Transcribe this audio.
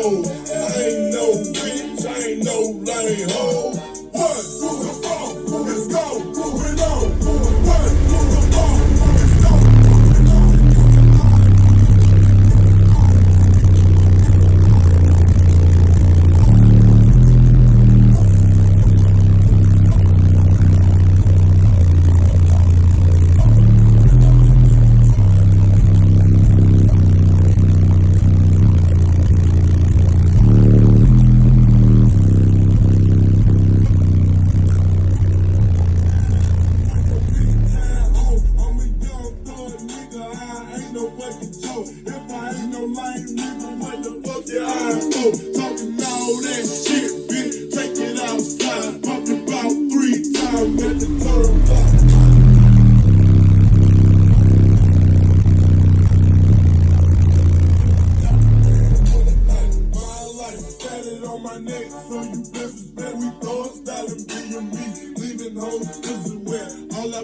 gold. I ain't no bitch, I ain't no lame hoe. What? Let's go. Move it on. What? Let's go. If I ain't no lame nigga, what the fuck you eyes for? Talking all that shit, bitch, take it outside. Pop it about 3 times at the turnpike. My life, tatted on my neck, so you best respect. We throw a style and be a me. Leaving home, this is where all I